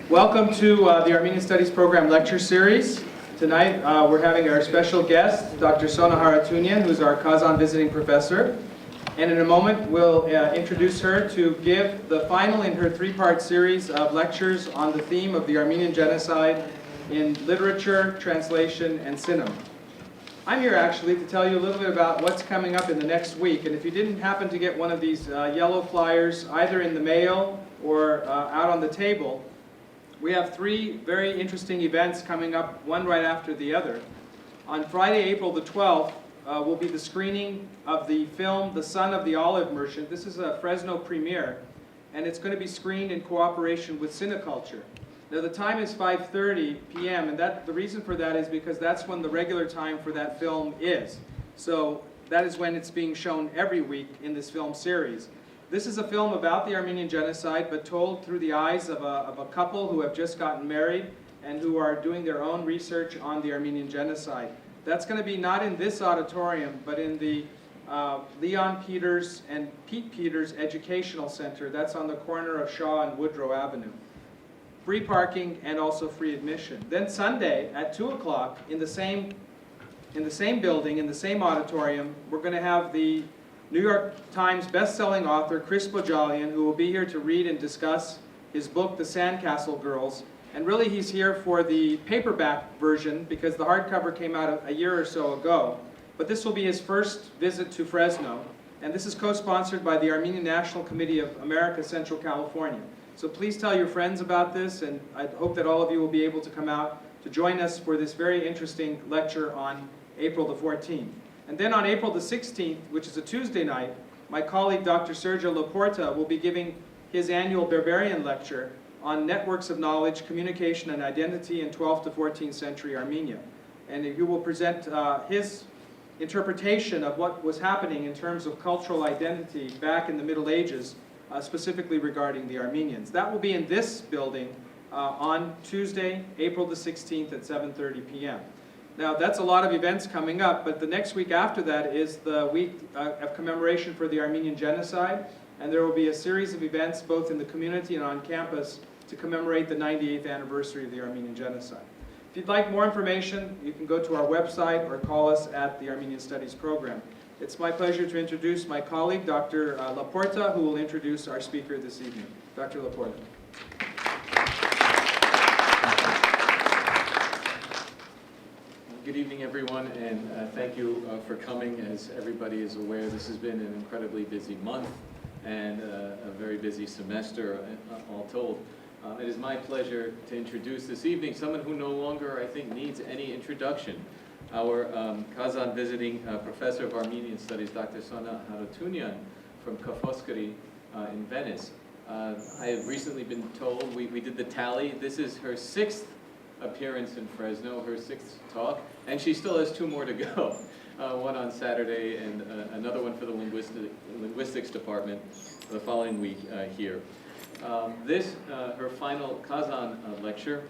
Welcome to the Armenian Studies Program lecture series. Tonight we're having our special guest, Dr. Sona Haroutyunian, who's our Kazan visiting professor. And in a moment we'll introduce her to give the final in her three-part series of lectures on the theme of the Armenian Genocide in literature, translation, and cinema. I'm here actually to tell you a little bit about what's coming up in the next week. And if you didn't happen to get one of these yellow flyers either in the mail or out on the table, we have three very interesting events coming up, one right after the other. On Friday, April the 12th, will be the screening of the film The Son of the Olive Merchant. This is a Fresno premiere, and it's going to be screened in cooperation with Cineculture. Now the time is 5:30 p.m. and the reason for that is because that's when the regular time for that film is. So that is when it's being shown every week in this film series. This is a film about the Armenian Genocide, but told through the eyes of a couple who have just gotten married and who are doing their own research on the Armenian Genocide. That's going to be not in this auditorium, but in the Leon Peters and Pete Peters Educational Center. That's on the corner of Shaw and Woodrow Avenue. Free parking and also free admission. Then Sunday at 2 o'clock in the same building, in the same auditorium, we're going to have the New York Times best-selling author Chris Bojalian, who will be here to read and discuss his book, The Sandcastle Girls. And really he's here for the paperback version because the hardcover came out a year or so ago. But this will be his first visit to Fresno. And this is co-sponsored by the Armenian National Committee of America, Central California. So please tell your friends about this, and I hope that all of you will be able to come out to join us for this very interesting lecture on April the 14th. And then on April the 16th, which is a Tuesday night, my colleague Dr. Sergio Laporta will be giving his annual Berberian lecture on networks of knowledge, communication, and identity in 12th to 14th century Armenia. And he will present his interpretation of what was happening in terms of cultural identity back in the Middle Ages, specifically regarding the Armenians. That will be in this building on Tuesday, April the 16th at 7:30 p.m. Now that's a lot of events coming up, but the next week after that is the week of commemoration for the Armenian Genocide, and there will be a series of events both in the community and on campus to commemorate the 98th anniversary of the Armenian Genocide. If you'd like more information, you can go to our website or call us at the Armenian Studies Program. It's my pleasure to introduce my colleague, Dr. Laporta, who will introduce our speaker this evening. Dr. Laporta. Good evening, everyone, and thank you for coming. As everybody is aware, this has been an incredibly busy month and a very busy semester, all told. It is my pleasure to introduce this evening someone who no longer, I think, needs any introduction. Our Kazan visiting professor of Armenian Studies, Dr. Sona Haroutyunian from Kafoscari in Venice. I have recently been told, we did the tally, this is her 6th appearance in Fresno, her 6th talk, and she still has 2 more to go. One on Saturday and another one for the linguistics department the following week here. Her final Kazan lecture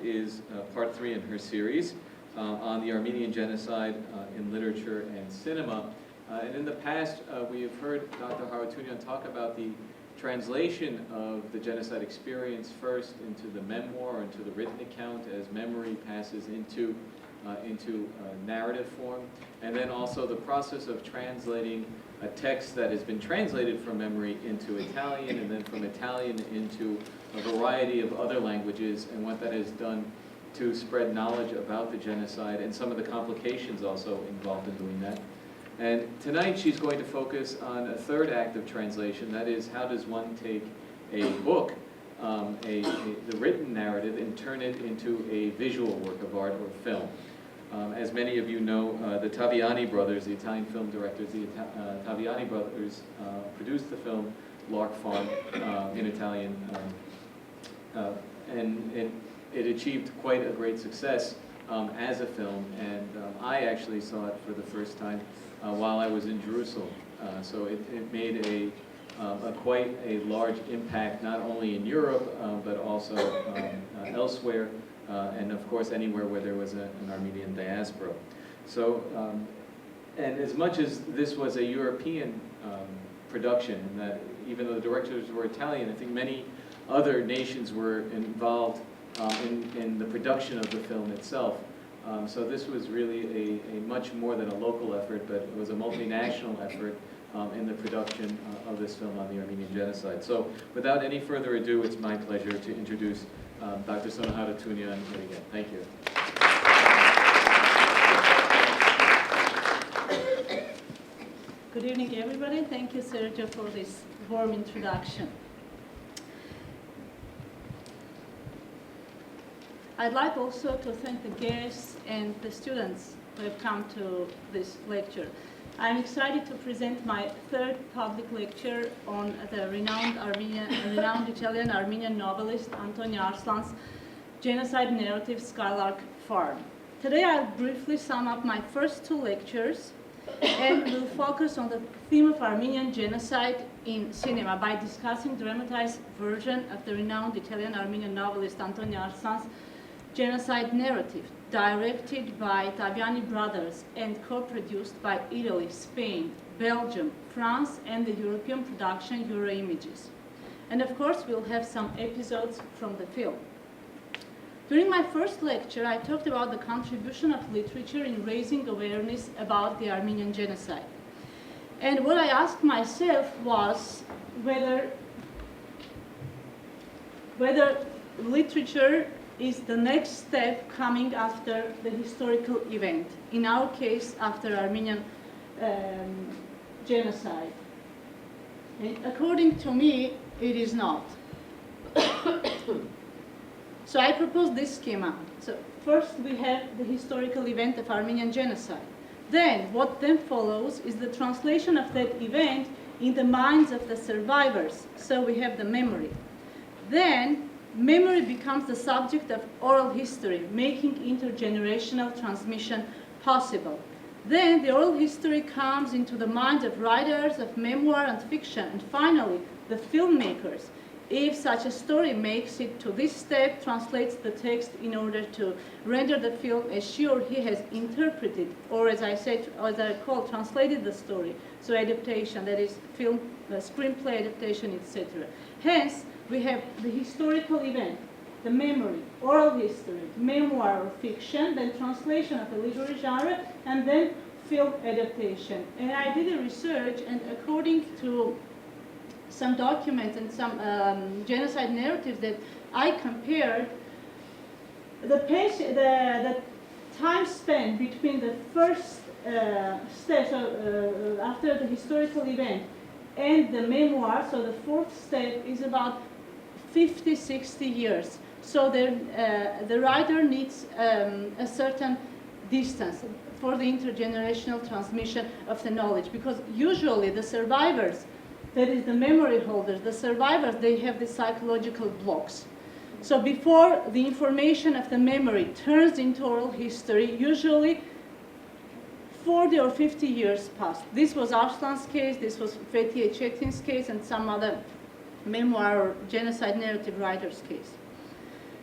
is part 3 in her series on the Armenian Genocide in literature and cinema. And in the past, we have heard Dr. Haroutyunian talk about the translation of the genocide experience first into the memoir, into the written account as memory passes into narrative form, and then also the process of translating a text that has been translated from memory into Italian, and then from Italian into a variety of other languages, and what that has done to spread knowledge about the genocide and some of the complications also involved in doing that. And tonight she's going to focus on a third act of translation, that is, how does one take a book, the written narrative, and turn it into a visual work of art or film. As many of you know, the Taviani brothers, the Italian film directors, the Taviani brothers produced the film Lark Farm in Italian, and it achieved quite a great success as a film, and I actually saw it for the first time while I was in Jerusalem. So it made quite a large impact, not only in Europe, but also elsewhere, and of course anywhere where there was an Armenian diaspora. So, and as much as this was a European production, and that even though the directors were Italian, I think many other nations were involved in the production of the film itself. So this was really a much more than a local effort, but it was a multinational effort in the production of this film on the Armenian Genocide. So without any further ado, it's my pleasure to introduce Dr. Sona Haroutyunian again. Thank you. Good evening, everybody. Thank you, Sergio, for this warm introduction. I'd like also to thank the guests and the students who have come to this lecture. I'm excited to present my third public lecture on the renowned Italian Armenian novelist Antonio Arslan's genocide narrative Skylark Farm. Today I'll briefly sum up my first two lectures and will focus on the theme of Armenian genocide in cinema by discussing the dramatized version of the renowned Italian Armenian novelist Antonio Arslan's genocide narrative, directed by Taviani brothers and co-produced by Italy, Spain, Belgium, France, and the European production Euroimages. And of course, we'll have some episodes from the film. During my first lecture, I talked about the contribution of literature in raising awareness about the Armenian genocide. And what I asked myself was whether literature is the next step coming after the historical event, in our case, after Armenian genocide. And according to me, it is not. So I propose this schema. So first we have the historical event of Armenian genocide. Then, what then follows is the translation of that event in the minds of the survivors. So we have the memory. Then, memory becomes the subject of oral history, making intergenerational transmission possible. Then the oral history comes into the minds of writers of memoir and fiction, and finally, the filmmakers, if such a story makes it to this step, translates the text in order to render the film as she or he has interpreted, or as I call, translated the story. So adaptation, that is film, screenplay adaptation, etc. Hence, we have the historical event, the memory, oral history, memoir or fiction, then translation of the literary genre, and then film adaptation. And I did a research, and according to some documents and some genocide narratives that I compared, the time spent between the first step, after the historical event, and the memoir, so the fourth step, is about 50, 60 years. So the writer needs a certain distance for the intergenerational transmission of the knowledge, because usually the survivors, that is the memory holders, the survivors, they have the psychological blocks. So before the information of the memory turns into oral history, usually 40 or 50 years passed. This was Arslan's case, this was Fethi Eçetin's case, and some other memoir or genocide narrative writer's case.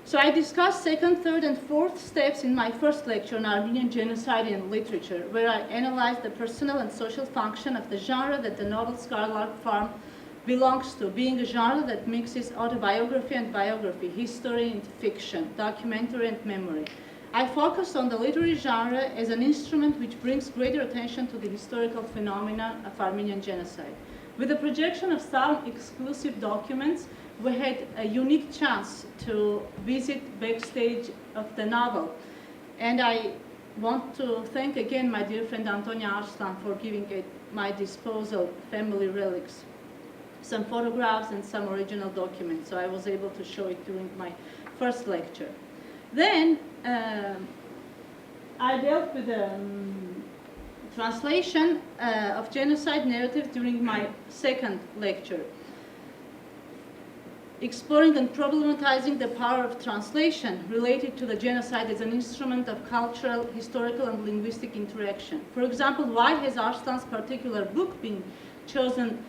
So I discussed second, third, and fourth steps in my first lecture on Armenian genocide in literature, where I analyzed the personal and social function of the genre that the novel Skylark Farm belongs to, being a genre that mixes autobiography and biography, history and fiction, documentary and memory. I focused on the literary genre as an instrument which brings greater attention to the historical phenomena of Armenian genocide. With the projection of some exclusive documents, we had a unique chance to visit backstage of the novel. And I want to thank again my dear friend Antonio Arslan for giving at my disposal family relics, some photographs and some original documents. So I was able to show it during my first lecture. Then I dealt with the translation of genocide narrative during my second lecture, exploring and problematizing the power of translation related to the genocide as an instrument of cultural, historical, and linguistic interaction. For example, why has Arslan's particular book been chosen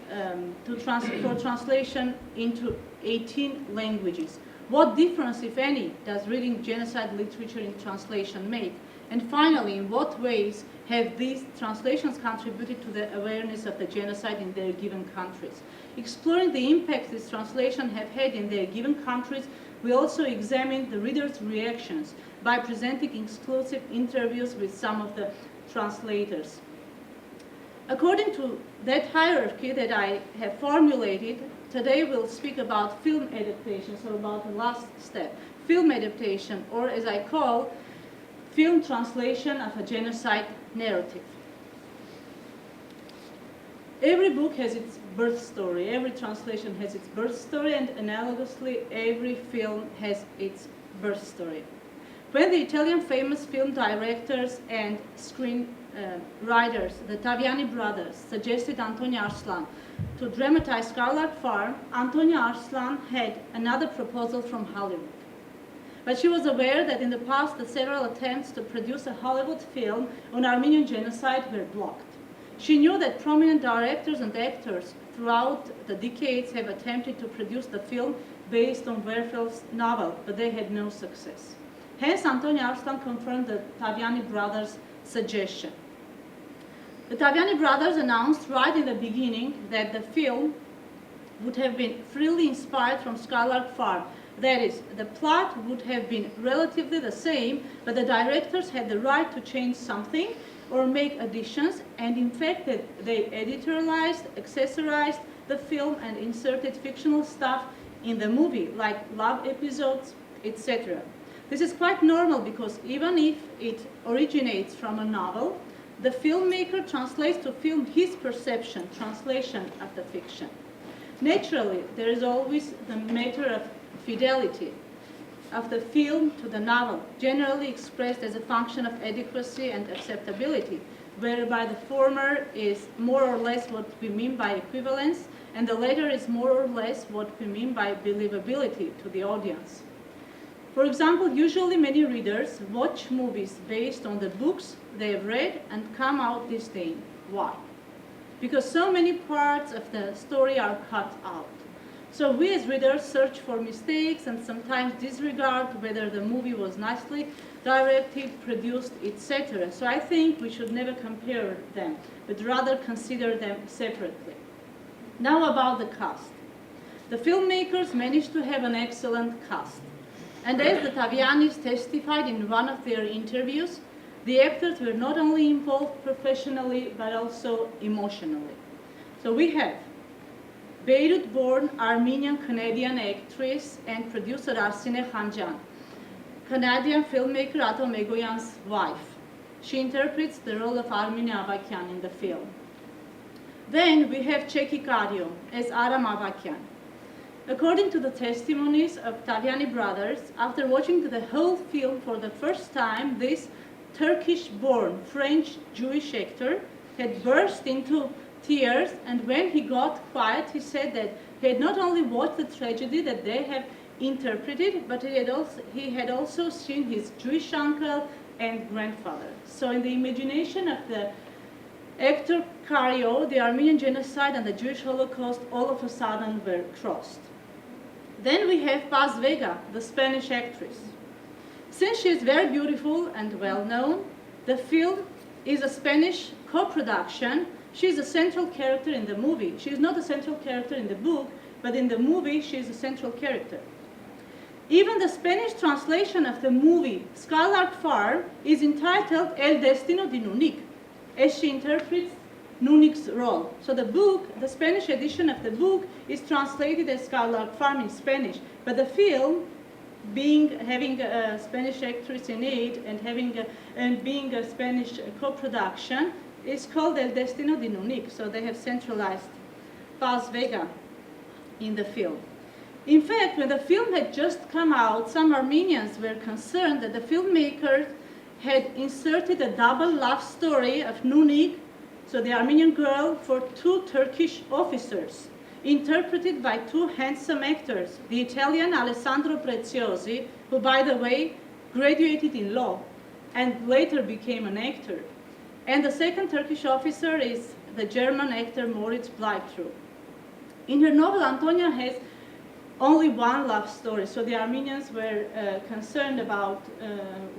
for translation into 18 languages? What difference, if any, does reading genocide literature in translation make? And finally, in what ways have these translations contributed to the awareness of the genocide in their given countries? Exploring the impact these translations have had in their given countries, we also examine the readers' reactions by presenting exclusive interviews with some of the translators. According to that hierarchy that I have formulated, today we'll speak about film adaptation, so about the last step. Film adaptation, or as I call, film translation of a genocide narrative. Every book has its birth story, every translation has its birth story, and analogously, every film has its birth story. When the Italian famous film directors and screenwriters, the Taviani brothers, suggested Antonia Arslan to dramatize Scarlet Farm, Antonia Arslan had another proposal from Hollywood. But she was aware that in the past the several attempts to produce a Hollywood film on Armenian genocide were blocked. She knew that prominent directors and actors throughout the decades have attempted to produce the film based on Werfel's novel, but they had no success. Hence, Antonia Arslan confirmed the Taviani brothers' suggestion. The Taviani brothers announced right in the beginning that the film would have been freely inspired from Scarlet Farm. That is, the plot would have been relatively the same, but the directors had the right to change something or make additions, and in fact they editorialized, accessorized the film and inserted fictional stuff in the movie, like love episodes, etc. This is quite normal because even if it originates from a novel, the filmmaker translates to film his perception, translation of the fiction. Naturally, there is always the matter of fidelity of the film to the novel, generally expressed as a function of adequacy and acceptability, whereby the former is more or less what we mean by equivalence, and the latter is more or less what we mean by believability to the audience. For example, usually many readers watch movies based on the books they have read and come out disdain. Why? Because so many parts of the story are cut out. So we as readers search for mistakes and sometimes disregard whether the movie was nicely directed, produced, etc. So I think we should never compare them, but rather consider them separately. Now about the cast. The filmmakers managed to have an excellent cast. And as the Tavianis testified in one of their interviews, the actors were not only involved professionally, but also emotionally. So we have Beirut-born Armenian-Canadian actress and producer Arsine Khanjan, Canadian filmmaker Ato Megoyan's wife. She interprets the role of Armine Avakyan in the film. Then we have Cheki Kario as Aram Avakyan. According to the testimonies of Taviani brothers, after watching the whole film for the first time, this Turkish-born French Jewish actor had burst into tears, and when he got quiet, he said that he had not only watched the tragedy that they have interpreted, but he had also seen his Jewish uncle and grandfather. So in the imagination of the actor Kario, the Armenian Genocide and the Jewish Holocaust all of a sudden were crossed. Then we have Paz Vega, the Spanish actress. Since she is very beautiful and well known, the film is a Spanish co-production. She is a central character in the movie. She is not a central character in the book, but in the movie she is a central character. Even the Spanish translation of the movie Scarlet Farm is entitled El Destino de Nunic, as she interprets Nunic's role. So the book, the Spanish edition of the book, is translated as Scarlet Farm in Spanish, but the film, having a Spanish actress in it and being a Spanish co-production, is called El Destino de Nunic. So they have centralized Paz Vega in the film. In fact, when the film had just come out, some Armenians were concerned that the filmmakers had inserted a double love story of Nunik, so the Armenian girl, for two Turkish officers, interpreted by two handsome actors, the Italian Alessandro Preziosi, who, by the way, graduated in law and later became an actor. And the second Turkish officer is the German actor Moritz Bleibtreu. In her novel, Antonia has only one love story. So the Armenians were concerned about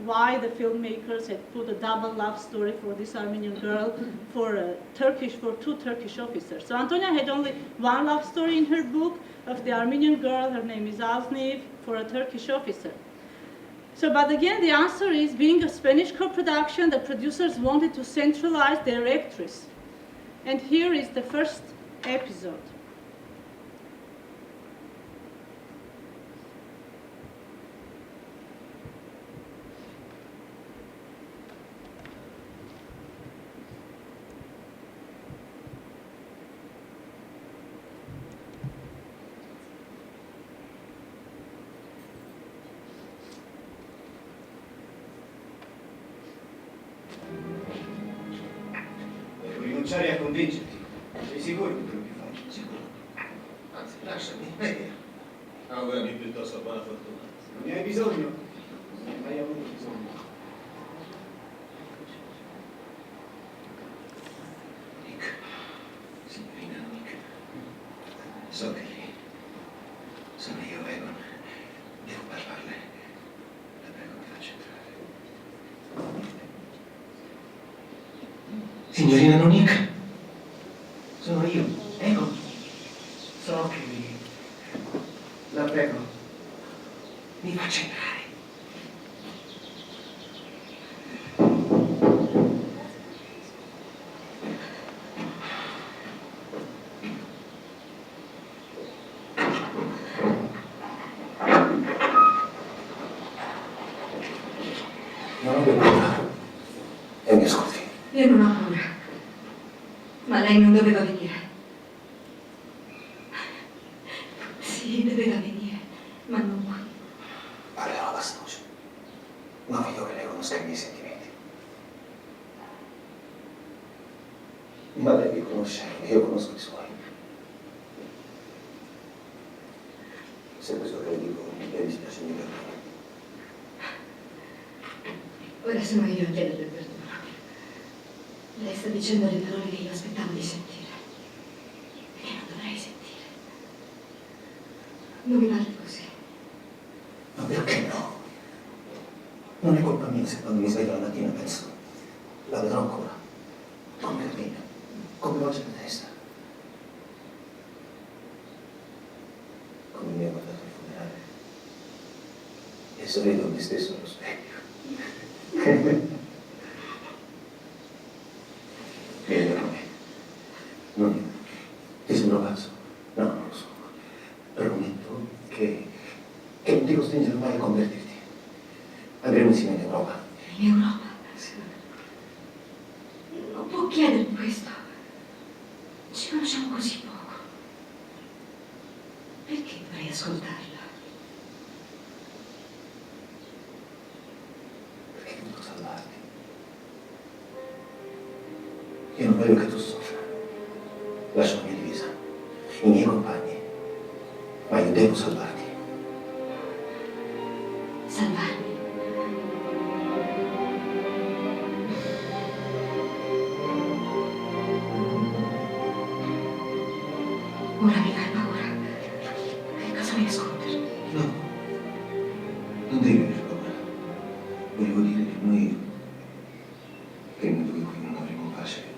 why the filmmakers had put a double love story for this Armenian girl for two Turkish officers. So Antonia had only one love story in her book of the Armenian girl. Her name is Azniv, for a Turkish officer. So, but again, the answer is, being a Spanish co-production, the producers wanted to centralize their actress. And here is the first episode. Rinunciare a convincerti. Sei sicuro di quello che fai? Sicuro. Anzi, lasciami. Augurami piuttosto buona fortuna. Non ne hai bisogno. Non ne hai mai avuto bisogno. Nick. Signorina Nick. So che lì sono io, Egon. Devo parlarle. La prego, mi faccia entrare. Signorina Nick. Sono io, Egon. So che lì. La prego. Mi faccia entrare. Non ho paura. E mi ascolti. Io non ho paura. Ma lei non doveva venire. Sì, doveva venire, ma non qui. Parlerò a bassa voce. Non voglio che lei conosca i miei sentimenti. Ma lei mi conosce e io conosco i suoi. Se questo che le dico, mi dispiace, mi perdoni. Ora sono io a chiederle perdono. Lei sta dicendo le parole che io aspettavo di sentire. Che non dovrei sentire. Non mi parli così. Ma perché no? Non è colpa mia se quando mi sveglio la mattina penso, la vedrò ancora. Come cammina, come volge la testa. Come mi ha guardato il funerale. E sorrido a me stesso allo specchio. Vieni con me. Non ti sembro pazzo? No, non lo so. Prometto che non ti costringerò mai a convertirti. Andremo insieme in Europa. In Europa? Sì. Non può chiedermi questo. Ci conosciamo così poco. Perché dovrei ascoltarla? Perché devo salvarti. Io non voglio che tu soffra. Lascio la mia divisa, i miei compagni. Ma io devo salvarti. Salvarmi? Ora mi fai paura. Che cosa mi nascondere? No, non devi avere paura. Volevo dire che noi qui non avremo pace.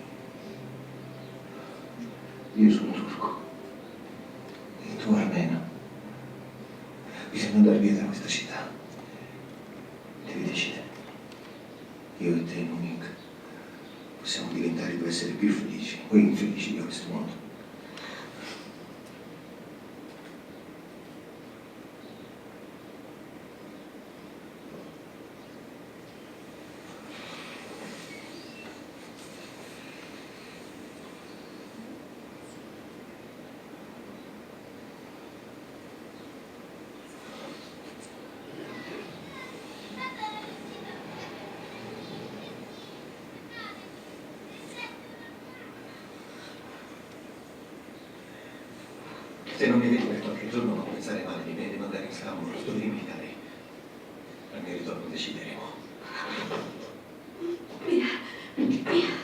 Io sono turco e tu armeno. Bisogna andare via da questa città. Devi decidere. Io e te, Monique, possiamo diventare due esseri più felici o infelici di questo mondo. Se non mi vedi per qualche giorno non pensare male di me e mandare in scambio lo studio di lei. Al mio ritorno decideremo. Via, via.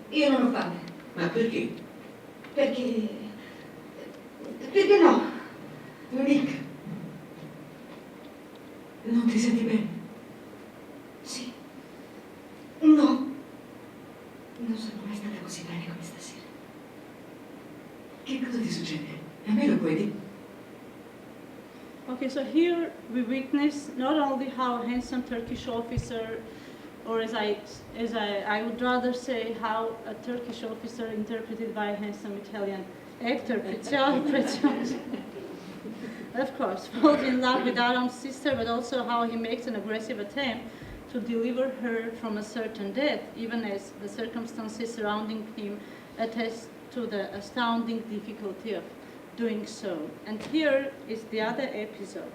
Io non ho fame. Ma perché? Perché... Perché no? Nick. Non ti senti bene? Sì. No. Non sono mai stata così bene come stasera. Che cosa ti succede? A me lo puoi dire? Okay, so here we witness not only how a handsome Turkish officer, or I would rather say how a Turkish officer interpreted by a handsome Italian actor, Prezioso, of course, falls in love with Aram's sister, but also how he makes an aggressive attempt to deliver her from a certain death, even as the circumstances surrounding him attest to the astounding difficulty of doing so. And here is the other episode.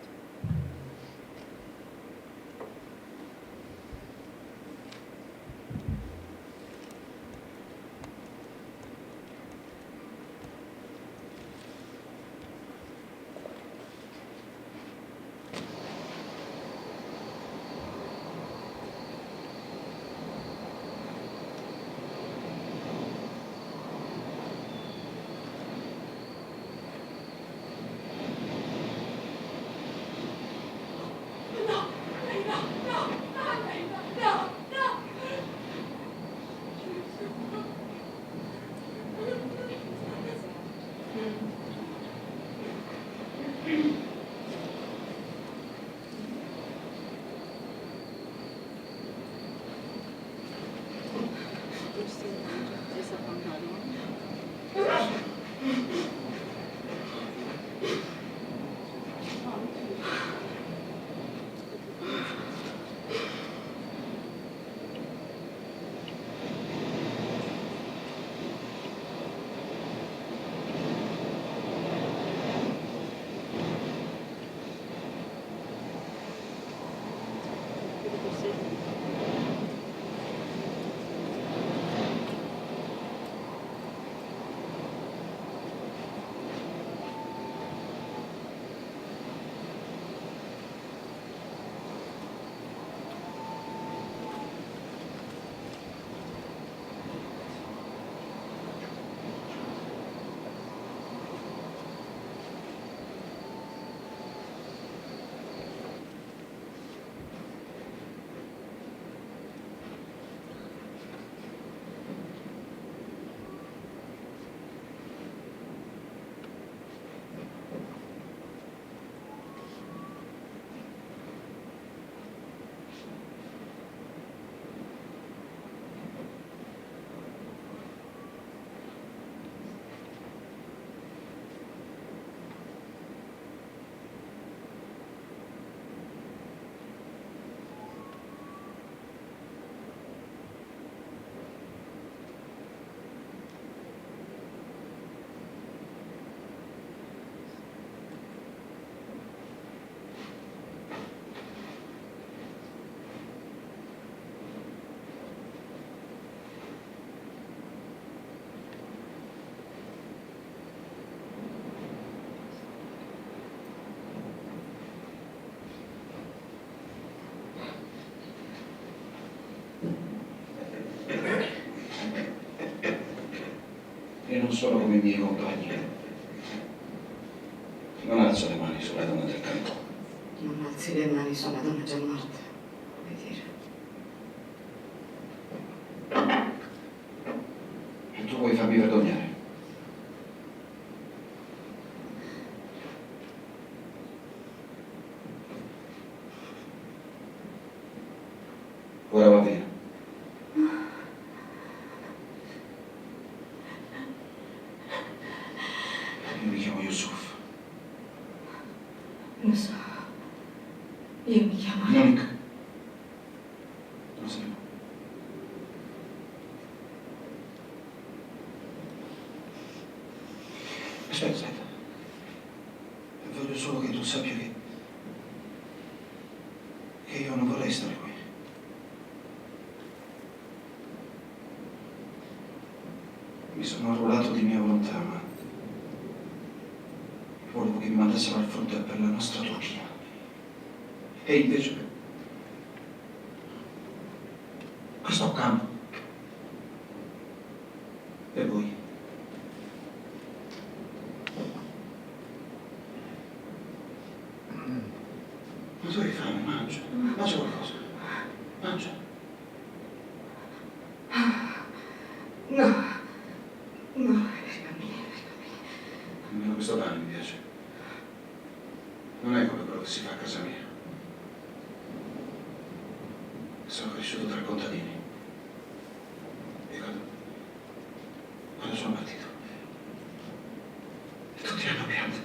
E non sono come i miei compagni. Non alzo le mani sulla donna del campo. Non alzi le mani su una donna già morta, vuoi dire? E tu vuoi farmi vergognare? Ora va via. Io mi chiamo Yusuf. Lo so. Io mi chiamo... Nick. Lo sai. Aspetta. Voglio solo che tu sappia che io non vorrei stare qui. Mi sono arruolato di mia volontà, ma volevo che mi mandassero al fronte per la nostra Turchia. E invece questo campo E voi? Ma tu hai fame, mangia. Mangia qualcosa. Mangia. No, no, per i bambini. Nemmeno questo pane mi piace. Non è come quello che si fa a casa mia. Sono cresciuto tra contadini. E quando sono partito, tutti hanno pianto.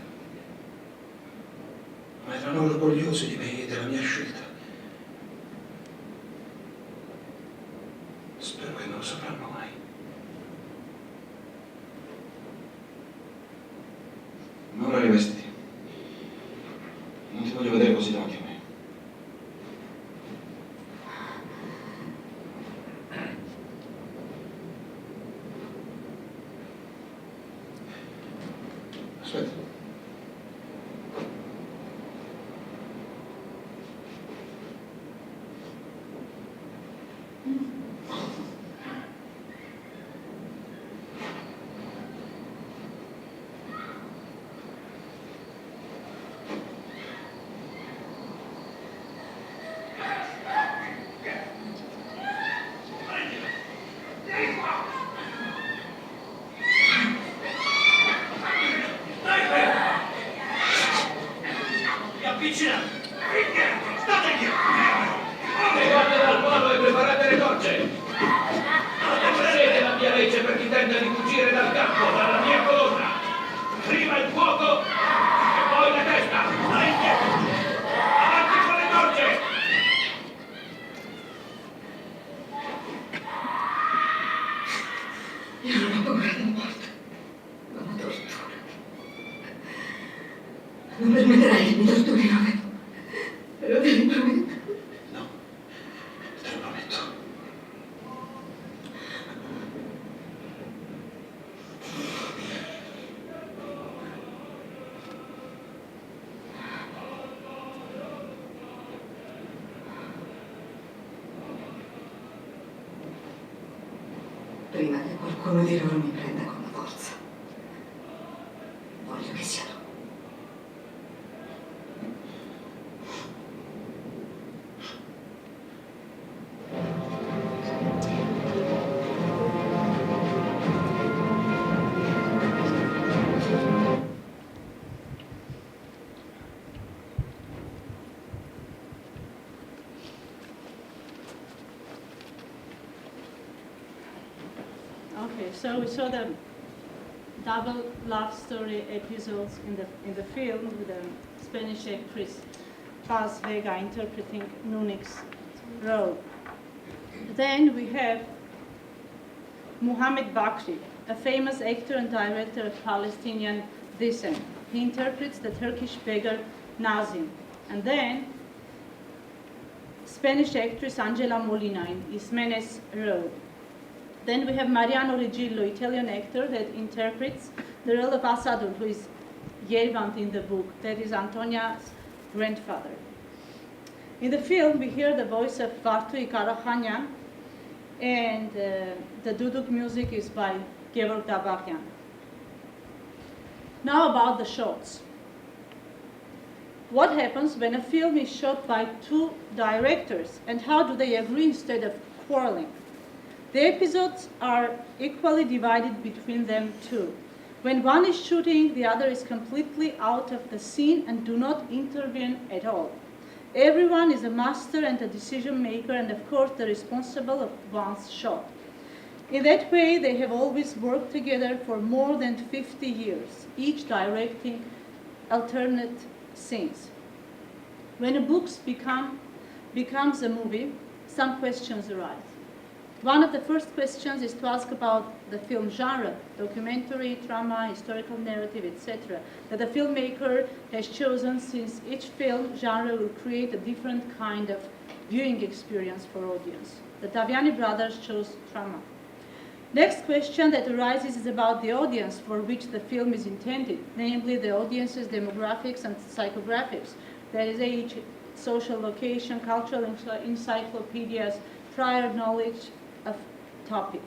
Ma erano orgogliosi di me e della mia scelta. Spero che non lo sapranno mai. Ma ora rivestiti. Non ti voglio vedere così davanti a me. Aspetta. Levate dal polo e preparate le torce! Siete la mia legge per chi tenta di fuggire dal campo, dalla mia colonna! Prima il fuoco e poi la testa! Vai indietro! Avanti con le torce! Io non ho paura della morte, ma la tortura. Non permetterai che mi torturino, vero? E lo devi promettere. No, te lo prometto. Prima che qualcuno di loro mi prenda con la forza. Voglio che sia lui. Okay, so we saw the double love story episodes in the film with the Spanish actress Paz Vega interpreting Nunik's role. Then we have Mohammed Bakri, a famous actor and director of Palestinian descent. He interprets the Turkish beggar Nazim. And then Spanish actress Angela Molina in Ismenes' role. Then we have Mariano Regillo, Italian actor that interprets the role of Asadur, who is Yervant in the book. That is Antonia's grandfather. In the film, we hear the voice of Vartui Karahanyan, and the duduk music is by Georg Dabakyan. Now about the shots. What happens when a film is shot by two directors, and how do they agree instead of quarreling? The episodes are equally divided between them too. When one is shooting, the other is completely out of the scene and do not intervene at all. Everyone is a master and a decision maker, and of course the responsible of one's shot. In that way, they have always worked together for more than 50 years, each directing alternate scenes. When a book becomes a movie, some questions arise. One of the first questions is to ask about the film genre, documentary, drama, historical narrative, etc., that the filmmaker has chosen, since each film genre will create a different kind of viewing experience for audience. The Taviani brothers chose drama. Next question that arises is about the audience for which the film is intended, namely the audience's demographics and psychographics, that is age, social location, cultural encyclopedias, prior knowledge of topic.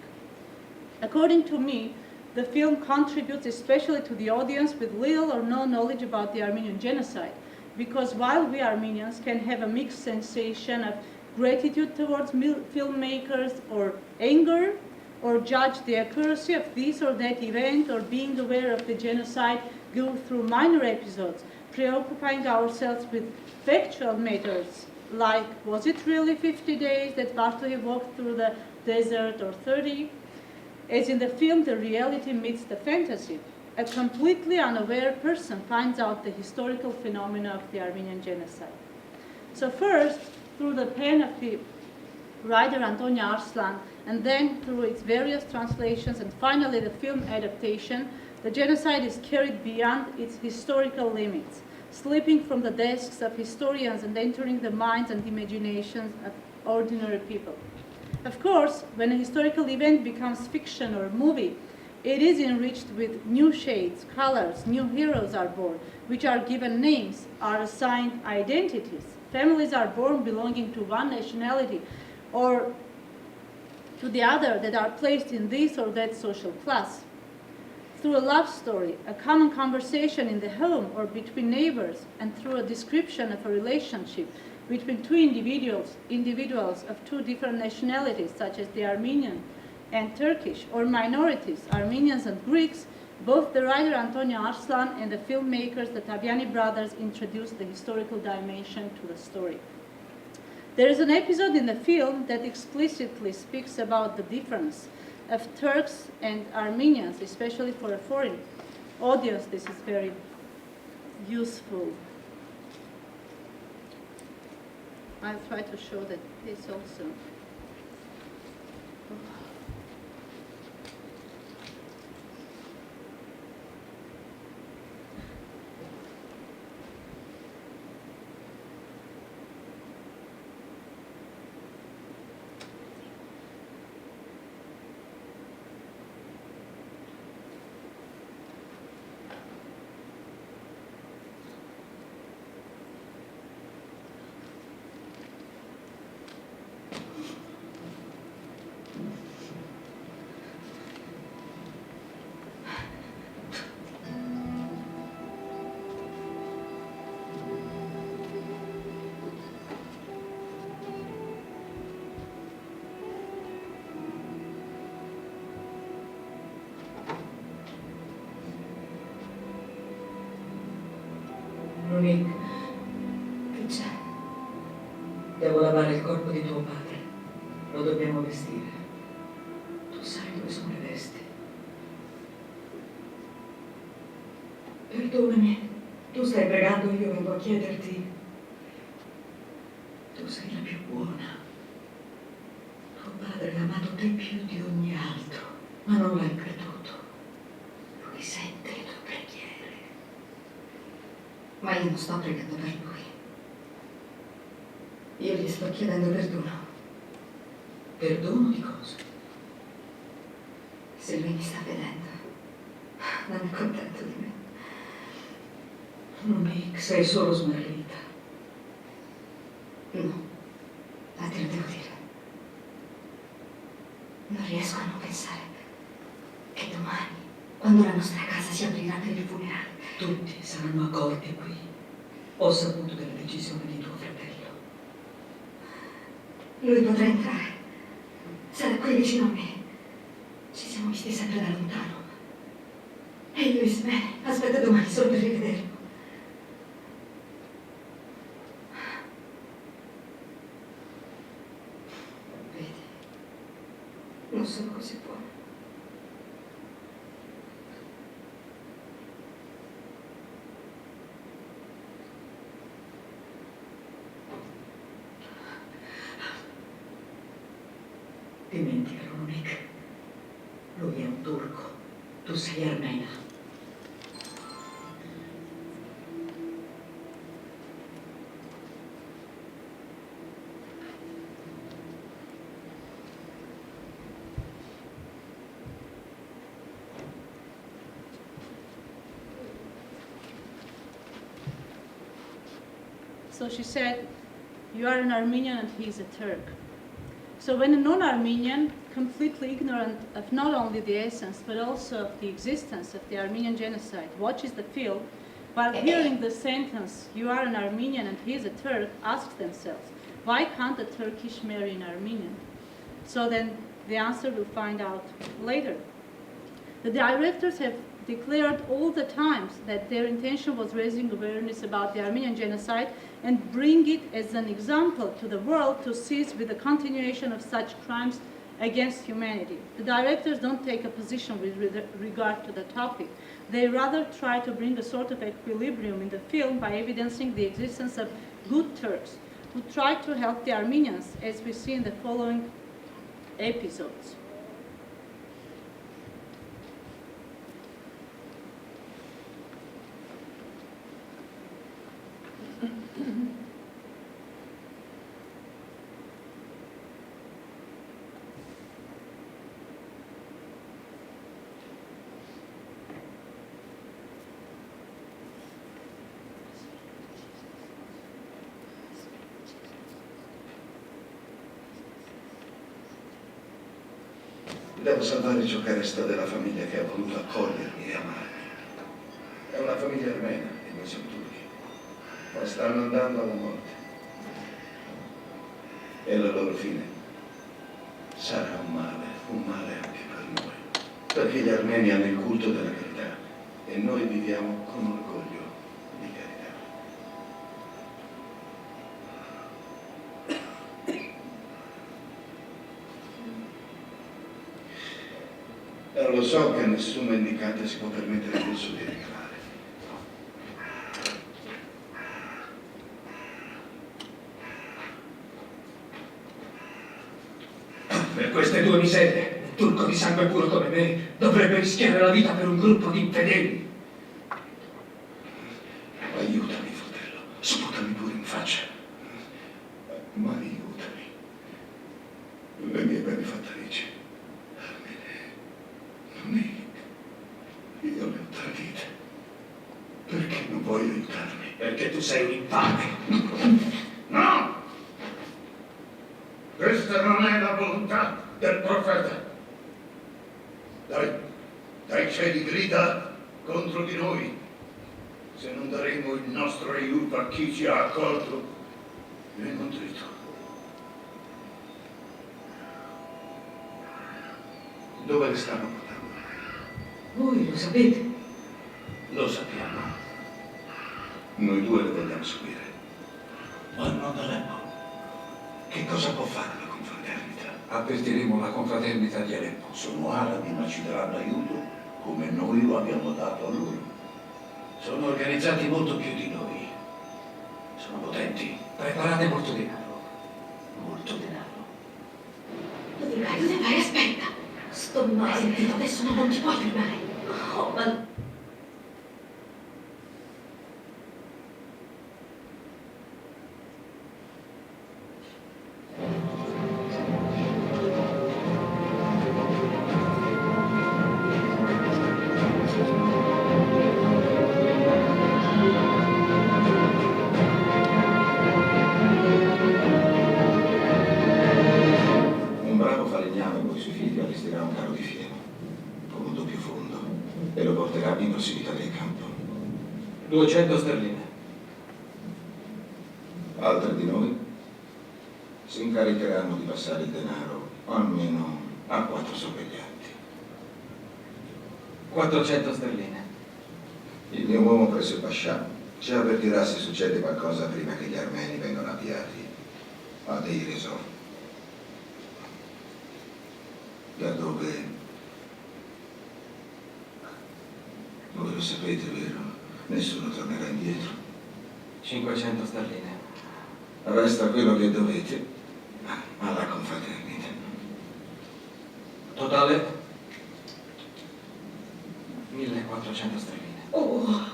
According to me, the film contributes especially to the audience with little or no knowledge about the Armenian Genocide, because while we Armenians can have a mixed sensation of gratitude towards filmmakers or anger, or judge the accuracy of this or that event, or being aware of the genocide, go through minor episodes, preoccupying ourselves with factual matters, like, was it really 50 days that Bartley walked through the desert, or 30? As in the film, the reality meets the fantasy. A completely unaware person finds out the historical phenomena of the Armenian Genocide. So first, through the pen of the writer Antonia Arslan, and then through its various translations, and finally the film adaptation, the genocide is carried beyond its historical limits, slipping from the desks of historians and entering the minds and imaginations of ordinary people. Of course, when a historical event becomes fiction or movie, it is enriched with new shades, colors, new heroes are born, which are given names, are assigned identities. Families are born belonging to one nationality or to the other that are placed in this or that social class. Through a love story, a common conversation in the home or between neighbors, and through a description of a relationship between two individuals of two different nationalities, such as the Armenian and Turkish, or minorities, Armenians and Greeks, both the writer Antonia Arslan and the filmmakers, the Taviani brothers, introduced the historical dimension to the story. There is an episode in the film that explicitly speaks about the difference of Turks and Armenians, especially for a foreign audience. This is very useful. I'll try to show that this also. Nick, che c'è? Devo lavare il corpo di tuo padre. Lo dobbiamo vestire. Tu sai dove sono le vesti. Perdonami, tu stai pregando, io vengo a chiederti. Tu sei la più buona. Tuo padre ha amato te più di ogni altro, ma non l'hai creduto. Lui sente le tue preghiere. Ma io non sto pregando per lui. Io gli sto chiedendo perdono. Perdono di cosa? Se lui mi sta vedendo, non è contento di me. Nick, sei solo smarrita. No, ma te lo devo dire. Non riesco a non pensare che domani, quando la nostra casa si aprirà per il funerale, Tutti saranno accorti qui. Ho saputo della decisione di tuo fratello. lui potrà entrare. Sarà qui vicino a me. Ci siamo visti sempre da lontano. E io e me, aspetta domani solo per rivederlo. Vedi, non sono così buona. Dimenticalo, Nick. Lui è un turco. Tu sei armena. So she said, you are an Armenian and he is a Turk. So when a non-Armenian completely ignorant of not only the essence but also of the existence of the Armenian genocide, watches the film, while hearing the sentence, "You are an Armenian and he is a Turk," asks themselves, why can't a Turkish marry an Armenian? So then the answer we'll find out later. The directors have declared all the times that their intention was raising awareness about the Armenian genocide and bring it as an example to the world to cease with the continuation of such crimes against humanity. The directors don't take a position with regard to the topic. They rather try to bring a sort of equilibrium in the film by evidencing the existence of good Turks who try to help the Armenians, as we see in the following episodes. Devo salvare ciò che resta della famiglia che ha voluto accogliermi e amarmi. È una famiglia armena e noi siamo turchi, ma stanno andando alla morte. E la loro fine sarà un male anche per noi. Perché gli armeni hanno il culto della carità e noi viviamo con orgoglio di carità. Lo so che nessun mendicante si può permettere il lusso di regalare. Per queste due miserie, un turco di sangue puro come me dovrebbe rischiare la vita per un gruppo di infedeli. Aiutami, fratello. Sputami pure in faccia. Ma aiutami. Le mie benefattrici. Io le ho tradite. Perché non vuoi aiutarmi? Perché tu sei un infame. No! Questa non è la volontà del profeta. Dai cieli grida contro di noi. Se non daremo il nostro aiuto a chi ci ha accolto e nutrito. Dove le stanno portando? Voi lo sapete? Lo sappiamo. Noi due le vogliamo seguire. Vanno ad Aleppo. Che cosa può fare la confraternita? Avvertiremo la confraternita di Aleppo. Sono arabi ma ci daranno aiuto come noi lo abbiamo dato a loro. Sono organizzati molto più di noi. Sono potenti. Preparate molto denaro. Molto denaro. Lo vai, aspetta. Sto mai sentito, adesso non ti puoi fermare. Oh, ma... Un bravo falegname con i suoi figli allestirà un carro di fieno, con un doppio fondo, e lo porterà in prossimità del campo. 200 sterline. Altri di noi si incaricheranno di passare il denaro almeno a 4 sorveglianti. 400 sterline. Il mio uomo presso il Pascià ci avvertirà se succede qualcosa prima che gli armeni vengano avviati a dei resort. Da dove... Voi lo sapete, vero? Nessuno tornerà indietro. 500 sterline. Resta quello che dovete alla confraternita. Totale 1400 sterline. Oh,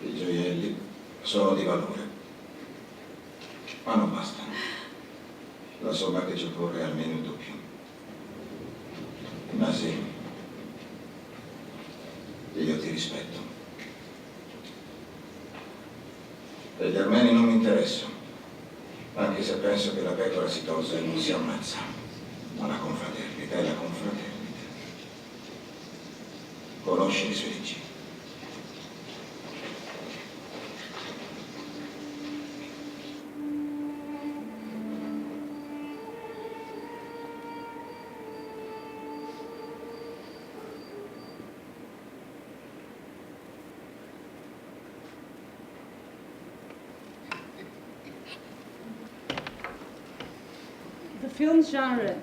I gioielli sono di valore, ma non bastano. La somma che ci occorre è almeno il doppio. Ma sì, io ti rispetto. E gli armeni non mi interessano, anche se penso che la pecora si tosa e non si ammazza. Ma la confraternita è la confraternita. Conosci i suoi vicini? The film's genre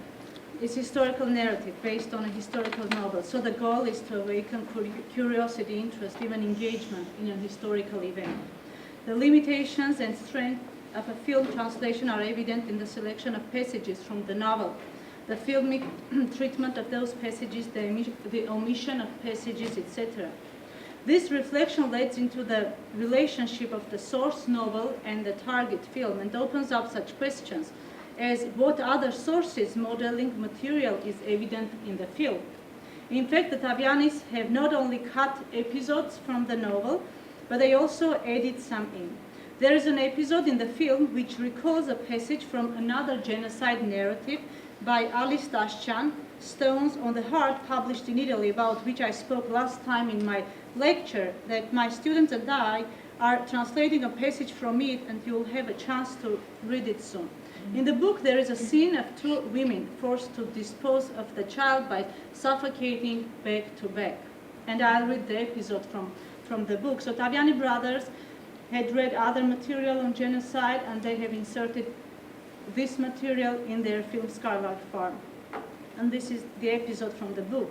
is historical narrative based on a historical novel, so the goal is to awaken curiosity, interest, even engagement in a historical event. The limitations and strength of a film translation are evident in the selection of passages from the novel, the filmic treatment of those passages, the omission of passages, etc. This reflection leads into the relationship of the source novel and the target film and opens up such questions as what other sources modeling material is evident in the film. In fact, the Tavianis have not only cut episodes from the novel, but they also added some in. There is an episode in the film which recalls a passage from another genocide narrative by Alice Daschan, Stones on the Heart, published in Italy, about which I spoke last time in my lecture, that my students and I are translating a passage from it, and you'll have a chance to read it soon. In the book, there is a scene of two women forced to dispose of the child by suffocating back to back. And I'll read the episode from the book. So Taviani brothers had read other material on genocide, and they have inserted this material in their film Scarlet Farm. And this is the episode from the book.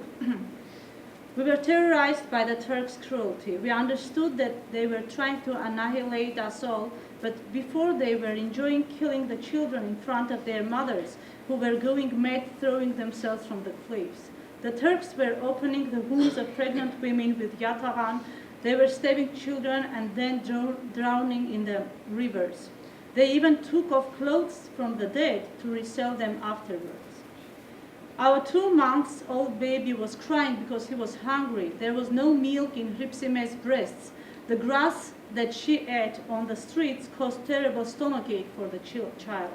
We were terrorized by the Turks' cruelty. We understood that they were trying to annihilate us all, but before they were enjoying killing the children in front of their mothers, who were going mad, throwing themselves from the cliffs. The Turks were opening the wombs of pregnant women with yataghan. They were stabbing children and then drowning in the rivers. They even took off clothes from the dead to resell them afterwards. Our 2-month-old baby was crying because he was hungry. There was no milk in Hripsime's breasts. The grass that she ate on the streets caused terrible stomachache for the child.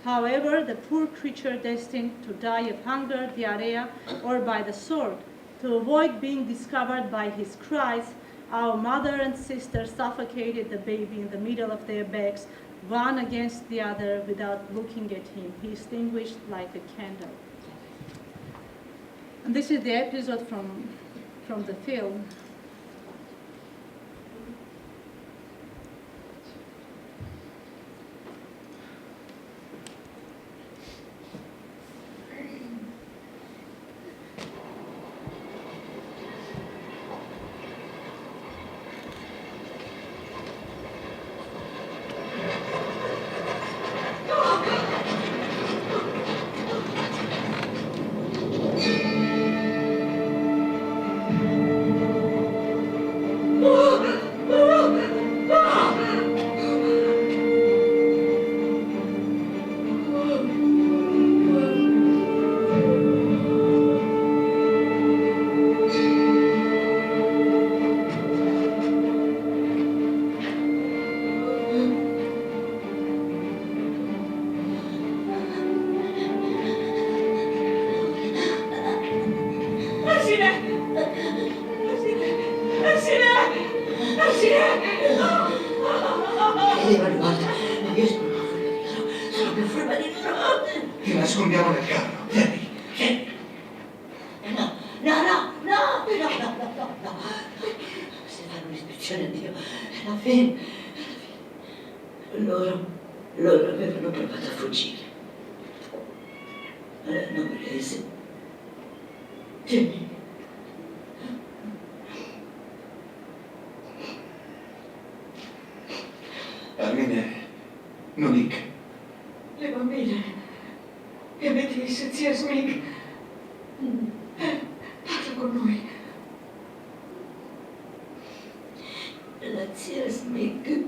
However, the poor creature destined to die of hunger, diarrhea, or by the sword, to avoid being discovered by his cries, our mother and sister suffocated the baby in the middle of their backs, one against the other, without looking at him. He extinguished like a candle. And this is the episode from the film. Ti nascondiamo nel carro. Vieni, vieni. No. Se fanno un'ispezione a Dio, alla fine. Loro avevano provato a fuggire. L'hanno presi. Vieni. Armine, non dica. Le bambine che avete visto, zia Smig, parla con noi. La zia Smig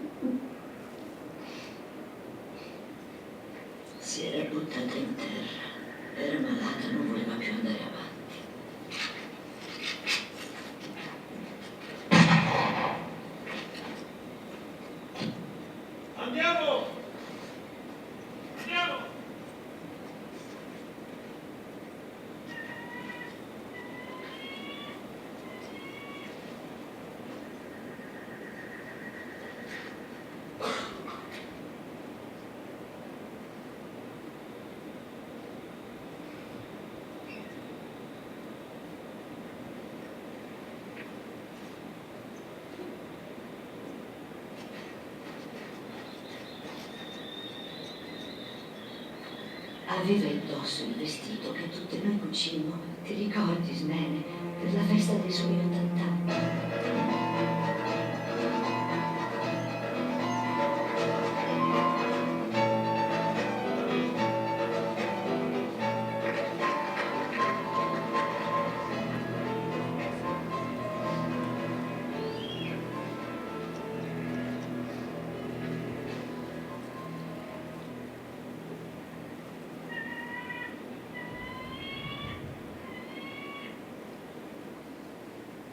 Andiamo! Andiamo! Aveva indosso il vestito che tutte noi cucimmo, ti ricordi, Smene, per la festa dei suoi 80 anni?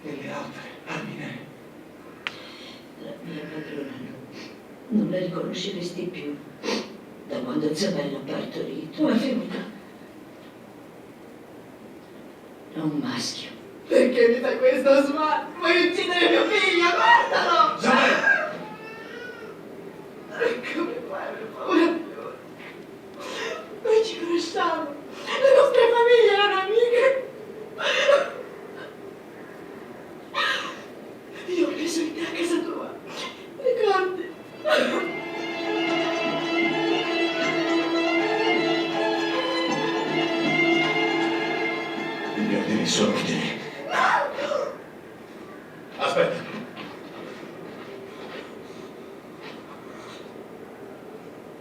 E le altre, Armine? La mia padrona non la riconosceresti più da quando Isabella ha partorito. Una femmina. Un maschio. Perché mi fai questo, Sma? Vuoi uccidere mio figlio? Guardalo! Isabella! Come fai per favore? Noi ci conosciamo. Le nostre famiglie erano amiche. Io ho preso in te a casa tua. Ricordi? Devi ardere solo di te. Aspetta.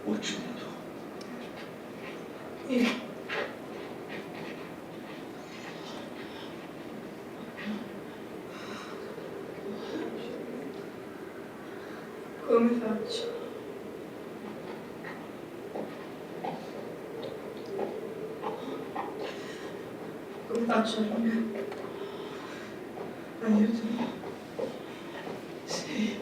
Uccido tu. Come faccio? Come faccio, Luna? Aiutami. Sì.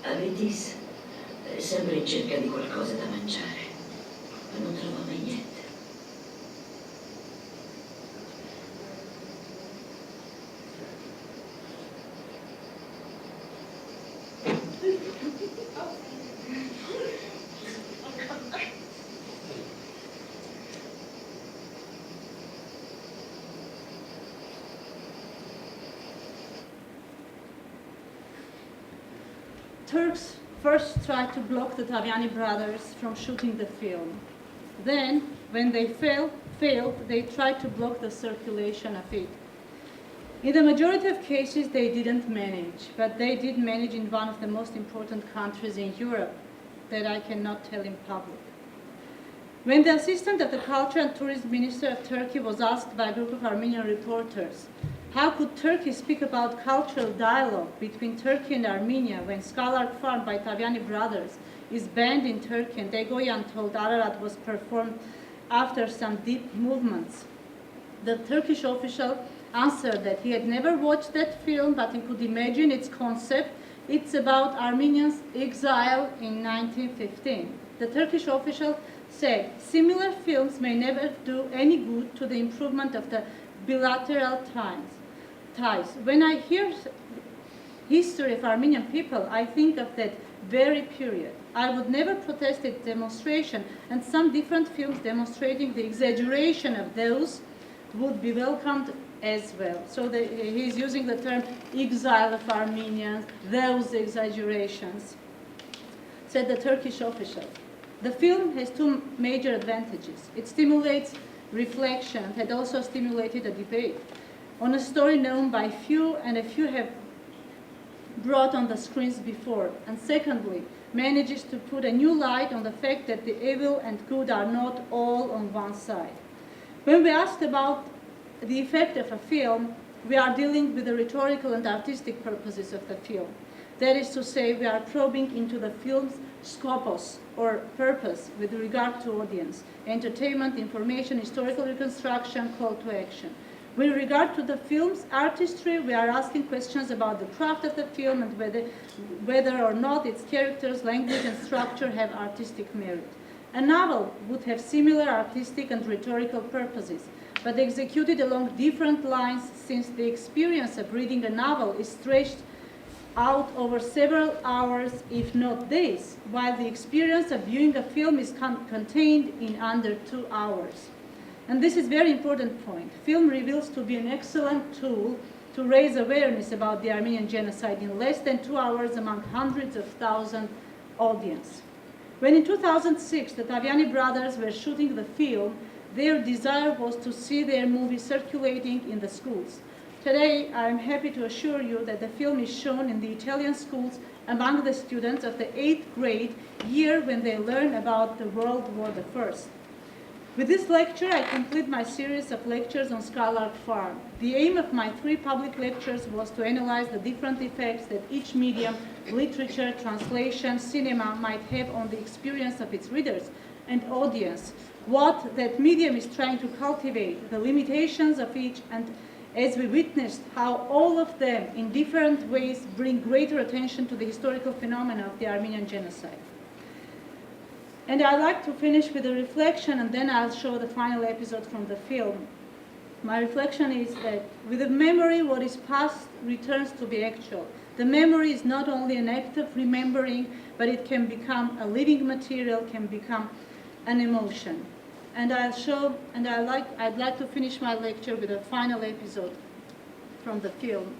Avetis è sempre in cerca di qualcosa da mangiare, ma non trova mai niente. Turks first tried to block the Taviani brothers from shooting the film. Then, when they failed, they tried to block the circulation of it. In the majority of cases, they didn't manage, but they did manage in one of the most important countries in Europe that I cannot tell in public. When the assistant of the Culture and Tourism Minister of Turkey was asked by a group of Armenian reporters, how could Turkey speak about cultural dialogue between Turkey and Armenia when Skylark Farm by Taviani brothers is banned in Turkey and Egoyan told Ararat was performed after some deep movements? The Turkish official answered that he had never watched that film, but he could imagine its concept. It's about Armenians' exile in 1915. The Turkish official said, similar films may never do any good to the improvement of the bilateral ties. When I hear history of Armenian people, I think of that very period. I would never protest its demonstration, and some different films demonstrating the exaggeration of those would be welcomed as well. So he's using the term exile of Armenians, those exaggerations, said the Turkish official. The film has two major advantages. It stimulates reflection, it had also stimulated a debate on a story known by few, and a few have brought on the screens before. And secondly, manages to put a new light on the fact that the evil and good are not all on one side. When we asked about the effect of a film, we are dealing with the rhetorical and artistic purposes of the film. That is to say, we are probing into the film's scopus, or purpose, with regard to audience, entertainment, information, historical reconstruction, call to action. With regard to the film's artistry, we are asking questions about the craft of the film and whether or not its characters, language, and structure have artistic merit. A novel would have similar artistic and rhetorical purposes, but executed along different lines, since the experience of reading a novel is stretched out over several hours, if not days, while the experience of viewing a film is contained in under 2 hours. And this is a very important point. Film reveals to be an excellent tool to raise awareness about the Armenian genocide in less than 2 hours among hundreds of thousands audience. When in 2006 the Taviani brothers were shooting the film, their desire was to see their movie circulating in the schools. Today, I am happy to assure you that the film is shown in the Italian schools among the students of the 8th grade year when they learn about the World War I. With this lecture, I complete my series of lectures on Skylark Farm. The aim of my 3 public lectures was to analyze the different effects that each medium, literature, translation, cinema, might have on the experience of its readers and audience, what that medium is trying to cultivate, the limitations of each, and as we witnessed how all of them in different ways bring greater attention to the historical phenomena of the Armenian genocide. And I'd like to finish with a reflection, and then I'll show the final episode from the film. My reflection is that with the memory, what is past returns to be actual. The memory is not only an act of remembering, but it can become a living material, can become an emotion. And I'd like to finish my lecture with a final episode from the film.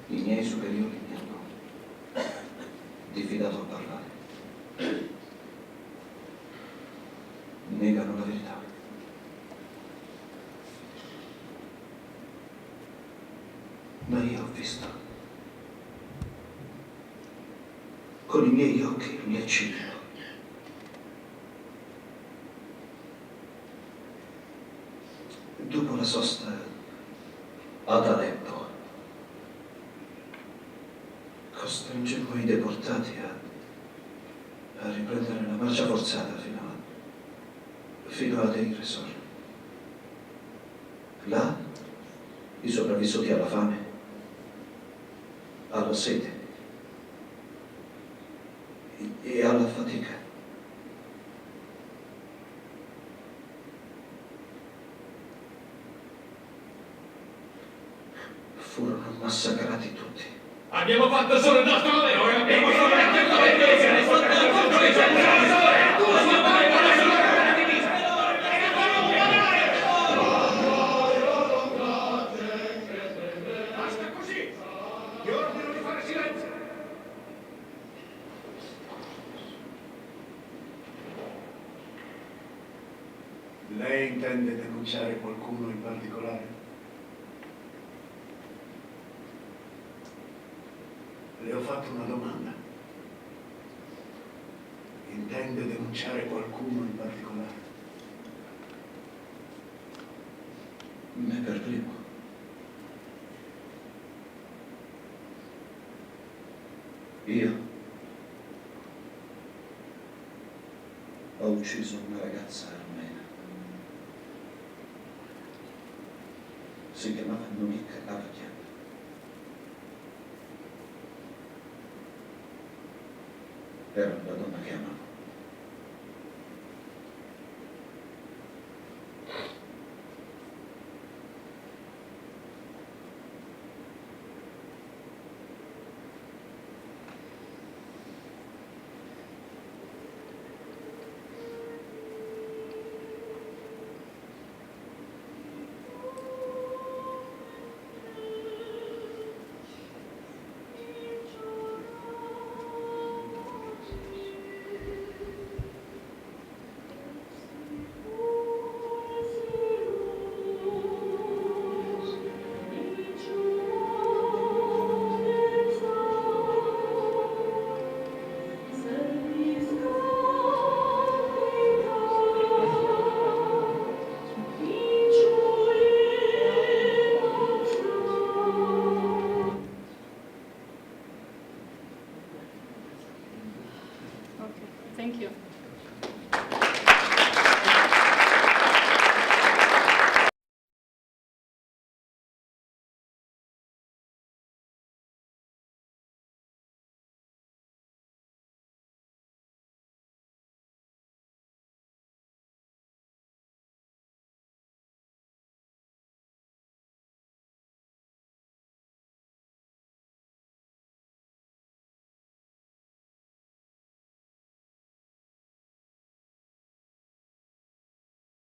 I miei superiori mi hanno diffidato a parlare. Negano la verità. Ma io ho visto. Con I miei occhi mi acciglio. Dopo la sosta ad Aleppo, costringevo i deportati a riprendere la marcia forzata fino a Deir ez-Zor. Là, i sopravvissuti alla fame, alla sete e alla fatica. Furono massacrati tutti. Abbiamo fatto solo il nostro dovere, ora abbiamo solo fatto il dovere. Basta così! Ti ordino di fare silenzio! Lei intende denunciare qualcuno in particolare? Le ho fatto una domanda. Intende denunciare qualcuno in particolare? Me per primo. Io ho ucciso una ragazza armena. si chiamava Nulik Avakian. Era una donna che amavo. Okay, thank you.